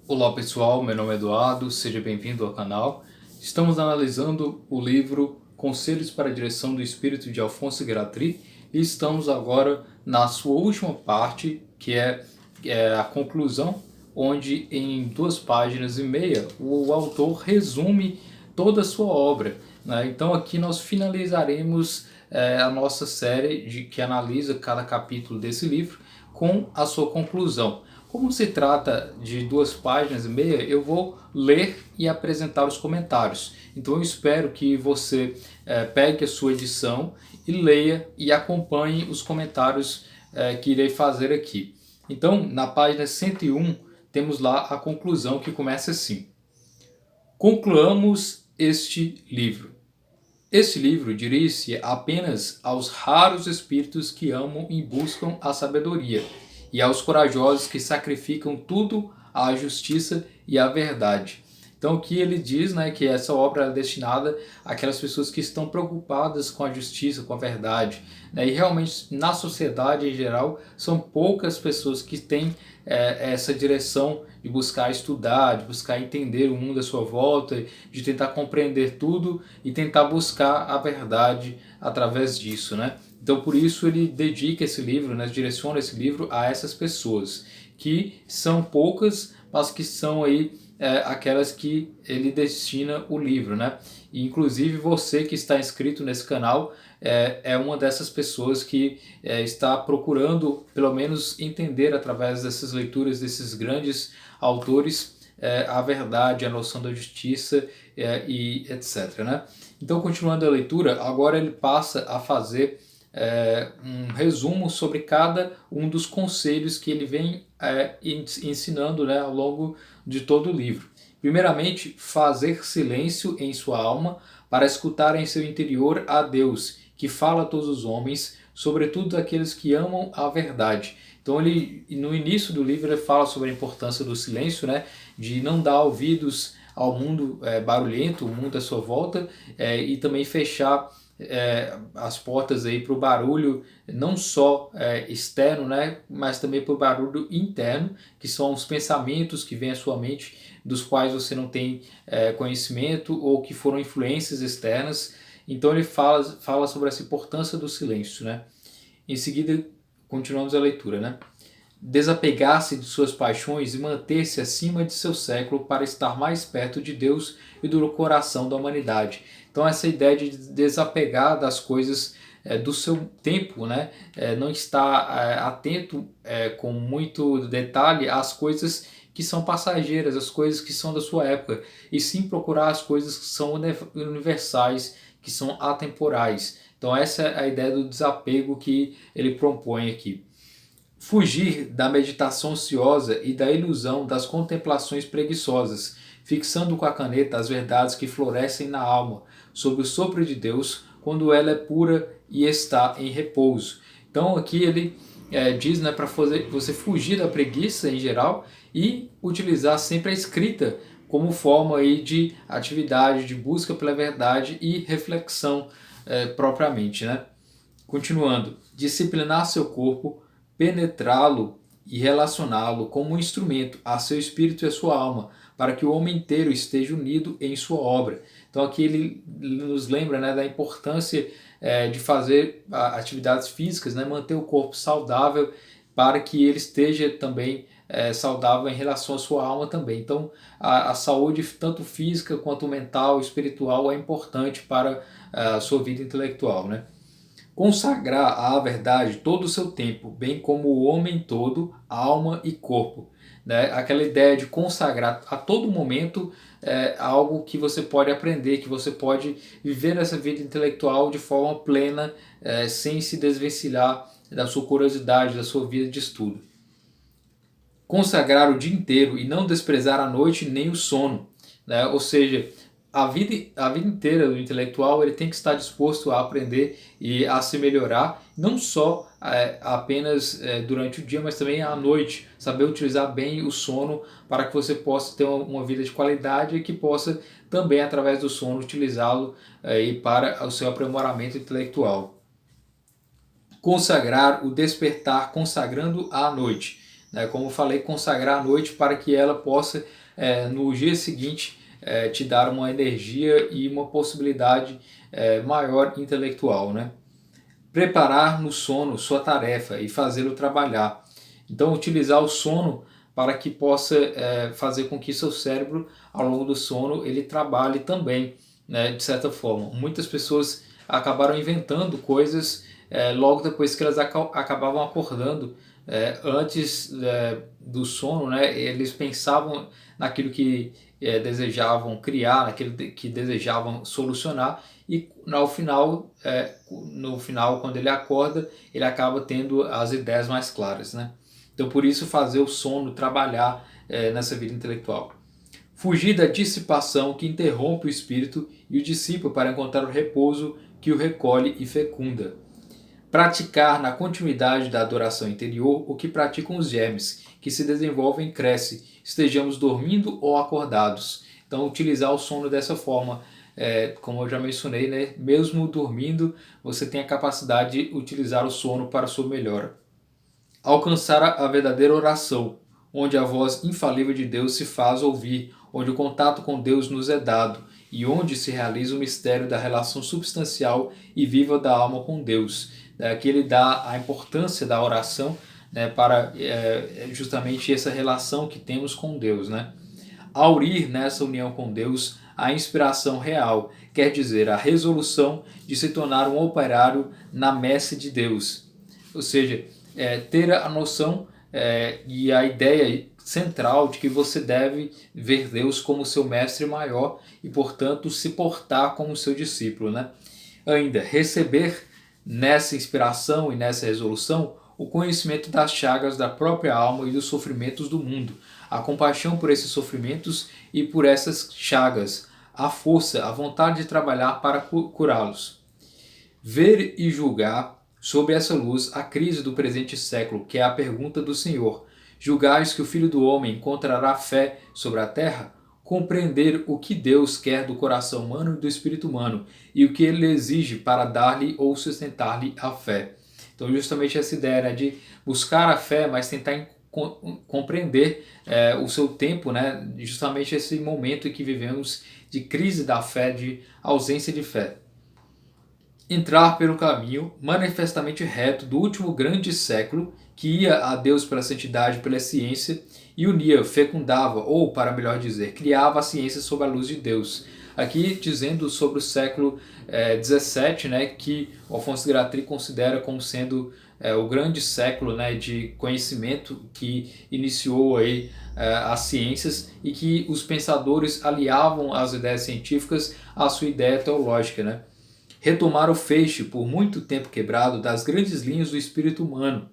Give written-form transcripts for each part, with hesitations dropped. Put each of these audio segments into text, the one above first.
Olá pessoal, meu nome é Eduardo, seja bem-vindo ao canal. Estamos analisando o livro Conselhos para a Direção do Espírito de Alfonso Gueratry e estamos agora na sua última parte, que é a conclusão, onde em 2 páginas e meia o autor resume toda a sua obra, né? Então aqui nós finalizaremos a nossa série que analisa cada capítulo desse livro com a sua conclusão. Como se trata de 2 páginas e meia, eu vou ler e apresentar os comentários. Então eu espero que você pegue a sua edição e leia e acompanhe os comentários que irei fazer aqui. Então, na página 101, temos lá a conclusão que começa assim. Concluamos este livro. Este livro dirige-se apenas aos raros espíritos que amam e buscam a sabedoria, e aos corajosos que sacrificam tudo à justiça e à verdade. Então aqui ele diz, né, que essa obra é destinada àquelas pessoas que estão preocupadas com a justiça, com a verdade, né, e realmente na sociedade em geral são poucas pessoas que têm essa direção de buscar estudar, de buscar entender o mundo à sua volta, de tentar compreender tudo e tentar buscar a verdade através disso, né? Então por isso ele dedica esse livro, né, direciona esse livro a essas pessoas, que são poucas, mas que são aí aquelas que ele destina o livro, né? E, inclusive você que está inscrito nesse canal é uma dessas pessoas que está procurando pelo menos entender através dessas leituras desses grandes autores a verdade, a noção da justiça e etc, né? Então, continuando a leitura, agora ele passa a fazer um resumo sobre cada um dos conselhos que ele vem ensinando, né, ao longo de todo o livro. Primeiramente, fazer silêncio em sua alma para escutar em seu interior a Deus, que fala a todos os homens, sobretudo aqueles que amam a verdade. Então ele, no início do livro, ele fala sobre a importância do silêncio, né, de não dar ouvidos ao mundo barulhento, o mundo à sua volta, e também fechar as portas aí para o barulho não só externo, né, mas também para o barulho interno, que são os pensamentos que vêm à sua mente, dos quais você não tem conhecimento ou que foram influências externas. Então ele fala sobre essa importância do silêncio, né? Em seguida, continuamos a leitura, né? Desapegar-se de suas paixões e manter-se acima de seu século para estar mais perto de Deus e do coração da humanidade. Então essa ideia de desapegar das coisas do seu tempo, né? Não estar atento com muito detalhe às coisas que são passageiras, as coisas que são da sua época, e sim procurar as coisas que são universais, que são atemporais. Então essa é a ideia do desapego que ele propõe aqui. Fugir da meditação ociosa e da ilusão das contemplações preguiçosas, fixando com a caneta as verdades que florescem na alma, sob o sopro de Deus, quando ela é pura e está em repouso. Então aqui ele diz, né, para você fugir da preguiça em geral e utilizar sempre a escrita como forma aí de atividade, de busca pela verdade e reflexão propriamente, né? Continuando, disciplinar seu corpo, penetrá-lo e relacioná-lo como um instrumento a seu espírito e a sua alma, para que o homem inteiro esteja unido em sua obra. Então aqui ele nos lembra, né, da importância de fazer atividades físicas, né, manter o corpo saudável para que ele esteja também saudável em relação à sua alma também. Então a saúde tanto física quanto mental, espiritual é importante para a sua vida intelectual, né? Consagrar à verdade todo o seu tempo, bem como o homem todo, alma e corpo. Né? Aquela ideia de consagrar a todo momento algo que você pode aprender, que você pode viver essa vida intelectual de forma plena, sem se desvencilhar da sua curiosidade, da sua vida de estudo. Consagrar o dia inteiro e não desprezar a noite nem o sono. Né? Ou seja, a vida inteira do intelectual ele tem que estar disposto a aprender e a se melhorar, não só apenas durante o dia, mas também à noite, saber utilizar bem o sono para que você possa ter uma vida de qualidade e que possa também, através do sono, utilizá-lo para o seu aprimoramento intelectual. Consagrar o despertar consagrando a noite. né? Como eu falei, consagrar a noite para que ela possa, no dia seguinte, te dar uma energia e uma possibilidade maior intelectual, né? Preparar no sono sua tarefa e fazê-lo trabalhar. Então, utilizar o sono para que possa fazer com que seu cérebro, ao longo do sono, ele trabalhe também, né, de certa forma. Muitas pessoas acabaram inventando coisas logo depois que elas acabavam acordando. Antes do sono, né, eles pensavam naquilo que desejavam criar, naquilo que desejavam solucionar, e no final, quando ele acorda, ele acaba tendo as ideias mais claras, né? Então, por isso, fazer o sono trabalhar nessa vida intelectual. Fugir da dissipação que interrompe o espírito e o dissipa para encontrar o repouso que o recolhe e fecunda. Praticar na continuidade da adoração interior o que praticam os germes, que se desenvolvem e crescem, estejamos dormindo ou acordados. Então, utilizar o sono dessa forma, como eu já mencionei, né? Mesmo dormindo, você tem a capacidade de utilizar o sono para a sua melhora. Alcançar a verdadeira oração, onde a voz infalível de Deus se faz ouvir, onde o contato com Deus nos é dado e onde se realiza o mistério da relação substancial e viva da alma com Deus. Aqui ele dá a importância da oração, né, para justamente essa relação que temos com Deus, né? Aurir nessa união com Deus a inspiração real, quer dizer, a resolução de se tornar um operário na messe de Deus. Ou seja, ter a noção e a ideia central de que você deve ver Deus como seu mestre maior e, portanto, se portar como seu discípulo, né? Ainda, receber nessa inspiração e nessa resolução o conhecimento das chagas da própria alma e dos sofrimentos do mundo, a compaixão por esses sofrimentos e por essas chagas, a força, a vontade de trabalhar para curá-los. Ver e julgar sob essa luz a crise do presente século, que é a pergunta do Senhor. Julgais que o Filho do Homem encontrará fé sobre a terra? Compreender o que Deus quer do coração humano e do espírito humano e o que ele exige para dar-lhe ou sustentar-lhe a fé. Então, justamente essa ideia, né, de buscar a fé, mas tentar compreender o seu tempo, né, justamente esse momento em que vivemos de crise da fé, de ausência de fé. Entrar pelo caminho manifestamente reto do último grande século, que ia a Deus pela santidade, pela ciência, e unia, fecundava, ou, para melhor dizer, criava a ciência sob a luz de Deus. Aqui dizendo sobre o século XVII, né, que o Alfonso de Gratry considera como sendo o grande século, né, de conhecimento que iniciou aí as ciências e que os pensadores aliavam as ideias científicas à sua ideia teológica, né? Retomar o feixe, por muito tempo quebrado, das grandes linhas do espírito humano.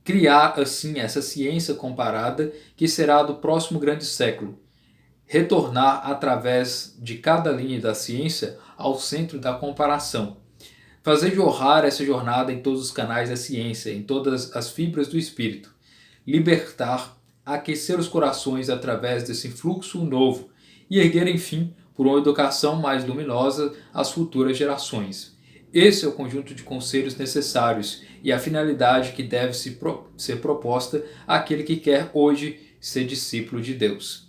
Criar, assim, essa ciência comparada que será do próximo grande século. Retornar, através de cada linha da ciência, ao centro da comparação. Fazer jorrar essa jornada em todos os canais da ciência, em todas as fibras do espírito. Libertar, aquecer os corações através desse fluxo novo e erguer, enfim, por uma educação mais luminosa às futuras gerações. Esse é o conjunto de conselhos necessários e a finalidade que deve ser proposta àquele que quer hoje ser discípulo de Deus.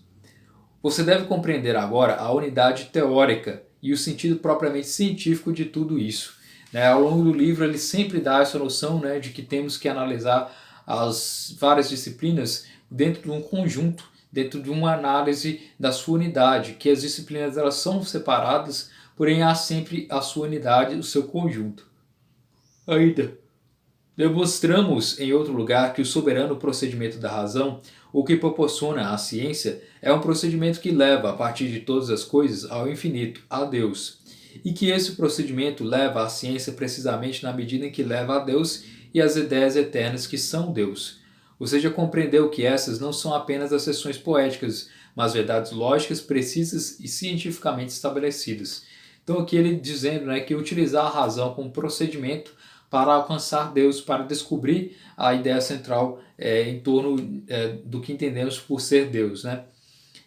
Você deve compreender agora a unidade teórica e o sentido propriamente científico de tudo isso. Ao longo do livro ele sempre dá essa noção, né, de que temos que analisar as várias disciplinas dentro de um conjunto, dentro de uma análise da sua unidade, que as disciplinas elas são separadas, porém há sempre a sua unidade, o seu conjunto. Ainda, demonstramos em outro lugar que o soberano procedimento da razão, o que proporciona a ciência, é um procedimento que leva, a partir de todas as coisas, ao infinito, a Deus. E que esse procedimento leva à ciência precisamente na medida em que leva a Deus e às ideias eternas que são Deus. Você já compreendeu que essas não são apenas acessões poéticas, mas verdades lógicas, precisas e cientificamente estabelecidas. Então aqui ele dizendo, né, que utilizar a razão como procedimento para alcançar Deus, para descobrir a ideia central em torno do que entendemos por ser Deus, né?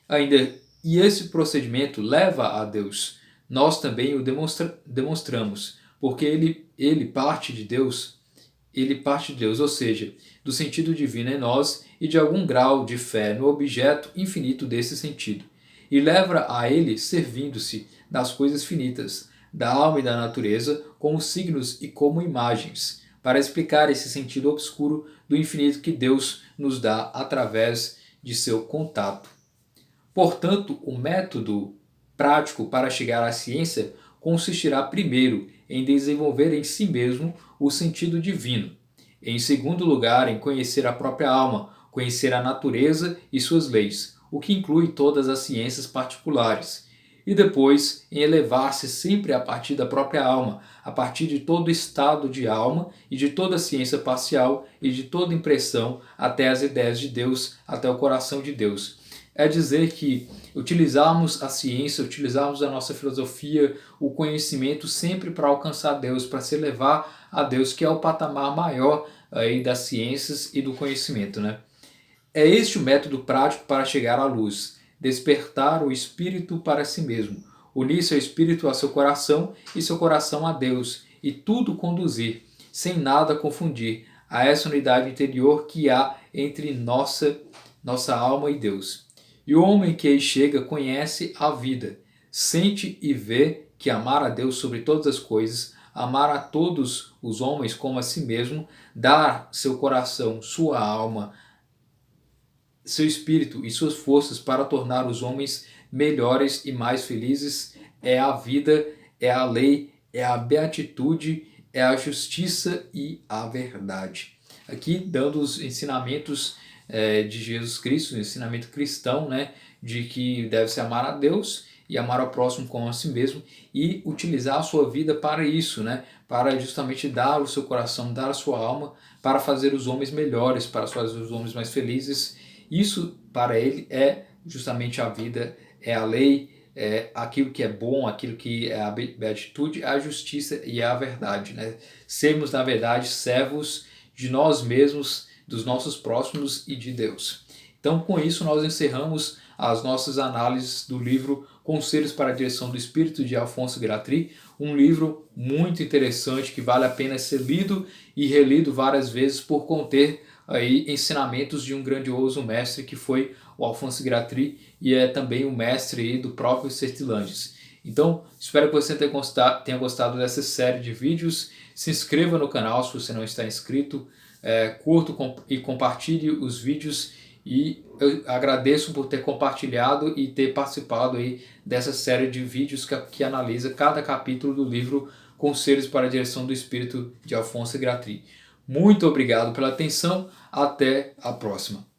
Ainda, e esse procedimento leva a Deus. Nós também o demonstramos, porque ele parte de Deus, ou seja, do sentido divino em nós e de algum grau de fé no objeto infinito desse sentido, e leva a ele servindo-se das coisas finitas, da alma e da natureza, como signos e como imagens, para explicar esse sentido obscuro do infinito que Deus nos dá através de seu contato. Portanto, o método prático para chegar à ciência consistirá primeiro em desenvolver em si mesmo o sentido divino. Em segundo lugar, em conhecer a própria alma, conhecer a natureza e suas leis, o que inclui todas as ciências particulares. E depois, em elevar-se sempre a partir da própria alma, a partir de todo estado de alma e de toda ciência parcial e de toda impressão até as ideias de Deus, até o coração de Deus. É dizer que utilizarmos a ciência, utilizarmos a nossa filosofia, o conhecimento sempre para alcançar Deus, para se elevar a Deus, que é o patamar maior aí das ciências e do conhecimento, né? É este o método prático para chegar à luz, despertar o espírito para si mesmo, unir seu espírito a seu coração e seu coração a Deus, e tudo conduzir, sem nada confundir, a essa unidade interior que há entre nossa alma e Deus. E o homem que aí chega conhece a vida, sente e vê que amar a Deus sobre todas as coisas, amar a todos os homens como a si mesmo, dar seu coração, sua alma, seu espírito e suas forças para tornar os homens melhores e mais felizes, é a vida, é a lei, é a beatitude, é a justiça e a verdade. Aqui dando os ensinamentos de Jesus Cristo, o ensinamento cristão, né, de que deve-se amar a Deus e amar ao próximo como a si mesmo e utilizar a sua vida para isso, né, para justamente dar o seu coração, dar a sua alma para fazer os homens melhores, para fazer os homens mais felizes. Isso para ele é justamente a vida, é a lei, é aquilo que é bom, aquilo que é a beatitude, a justiça e a verdade, né? Sermos, na verdade, servos de nós mesmos, dos nossos próximos e de Deus. Então, com isso, nós encerramos as nossas análises do livro Conselhos para a Direção do Espírito, de Alfonso Gueratry, um livro muito interessante que vale a pena ser lido e relido várias vezes por conter aí ensinamentos de um grandioso mestre que foi o Alfonso Gueratry e é também o mestre aí do próprio Sertilanges. Então, espero que você tenha gostado dessa série de vídeos. Se inscreva no canal se você não está inscrito, curta e compartilhe os vídeos, e eu agradeço por ter compartilhado e ter participado aí dessa série de vídeos que analisa cada capítulo do livro Conselhos para a Direção do Espírito, de Alfonso Gueratry. Muito obrigado pela atenção, até a próxima.